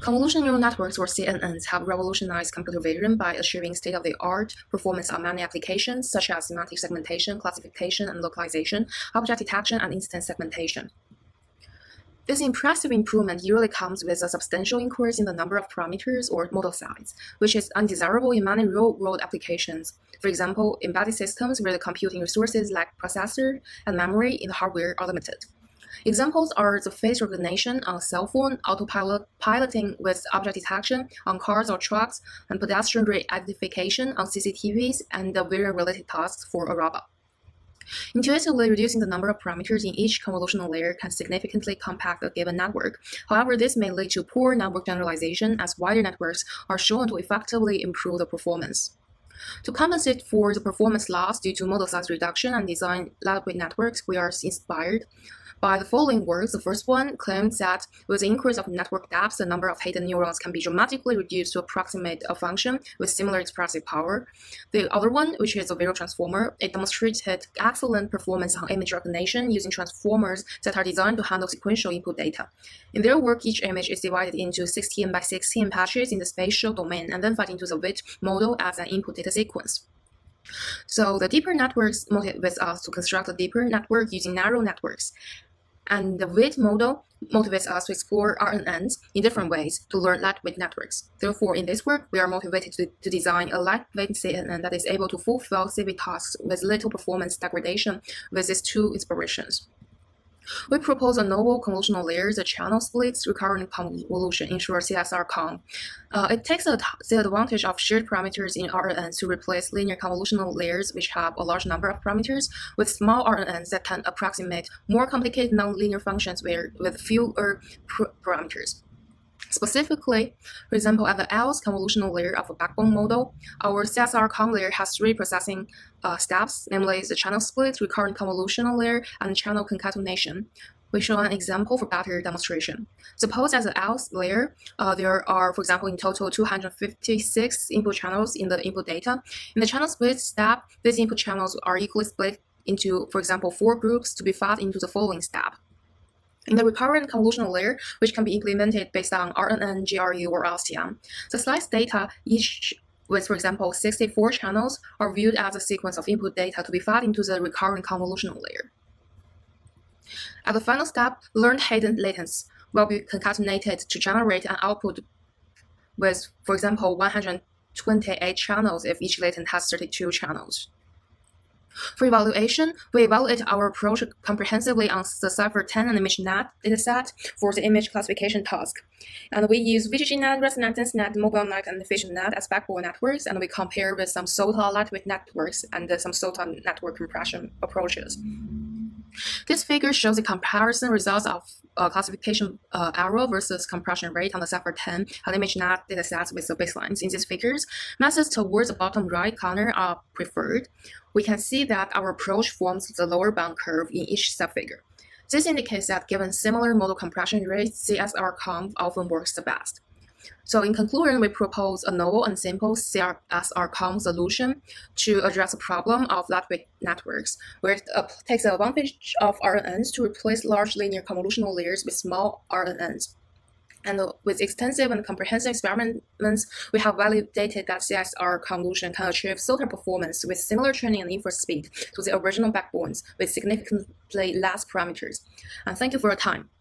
Convolution neural networks, or CNNs, have revolutionized computer vision by achieving state-of-the-art performance on many applications, such as semantic segmentation, classification and localization, object detection, and instance segmentation. This impressive improvement usually comes with a substantial increase in the number of parameters or model size, which is undesirable in many real-world applications. For example, embedded systems where the computing resources like processor and memory in the hardware are limited. Examples are the face recognition on a cell phone, piloting with object detection on cars or trucks, and pedestrian identification on CCTVs, and the vision-related tasks for a robot. Intuitively, reducing the number of parameters in each convolutional layer can significantly compact a given network. However, this may lead to poor network generalization, as wider networks are shown to effectively improve the performance. To compensate for the performance loss due to model size reduction and design lightweight networks, we are inspired by the following works. The first one claims that with the increase of network depth, the number of hidden neurons can be dramatically reduced to approximate a function with similar expressive power. The other one, which is a visual transformer, it demonstrated excellent performance on image recognition using transformers that are designed to handle sequential input data. In their work, each image is divided into 16 by 16 patches in the spatial domain and then fed into the WIT model as an input data sequence. So the deeper networks motivate us to construct a deeper network using narrow networks. And the WIT model motivates us to explore RNNs in different ways to learn lightweight networks. Therefore, in this work, we are motivated to design a lightweight CNN that is able to fulfill civic tasks with little performance degradation with these two inspirations. We propose a novel convolutional layer, the channel splits recurrent convolution, in short CSR-Con. It takes the advantage of shared parameters in RNNs to replace linear convolutional layers, which have a large number of parameters, with small RNNs that can approximate more complicated nonlinear functions with fewer parameters. Specifically, for example, at the else convolutional layer of a backbone model, our CSR-Con layer has three processing steps, namely the channel split, recurrent convolutional layer, and channel concatenation. We show an example for better demonstration. Suppose as the else layer, there are, for example, in total 256 input channels in the input data. In the channel split step, these input channels are equally split into, for example, 4 groups to be fed into the following step. In the recurrent convolutional layer, which can be implemented based on RNN, GRU, or LSTM, the slice data, each with, for example, 64 channels, are viewed as a sequence of input data to be fed into the recurrent convolutional layer. At the final step, learned hidden latents will be concatenated to generate an output with, for example, 128 channels if each latent has 32 channels. For evaluation, we evaluate our approach comprehensively on the Cipher-10 and ImageNet dataset for the image classification task. And we use VGGNet, ResNet, MobileNet, and FissionNet as backbone networks, and we compare with some SOTA lightweight networks and some SOTA network compression approaches. This figure shows the comparison results of classification error versus compression rate on the Cipher-10 and ImageNet datasets with the baselines. In these figures, methods towards the bottom right corner are preferred. We can see that our approach forms the lower bound curve in each subfigure. This indicates that given similar model compression rates, CSR-Con often works the best. So in conclusion, we propose a novel and simple CSR-Con solution to address the problem of lightweight networks, where it takes the advantage of RNNs to replace large linear convolutional layers with small RNNs. And with extensive and comprehensive experiments, we have validated that CSR convolution can achieve SOTA performance with similar training and inference speed to the original backbones with significantly less parameters. And thank you for your time.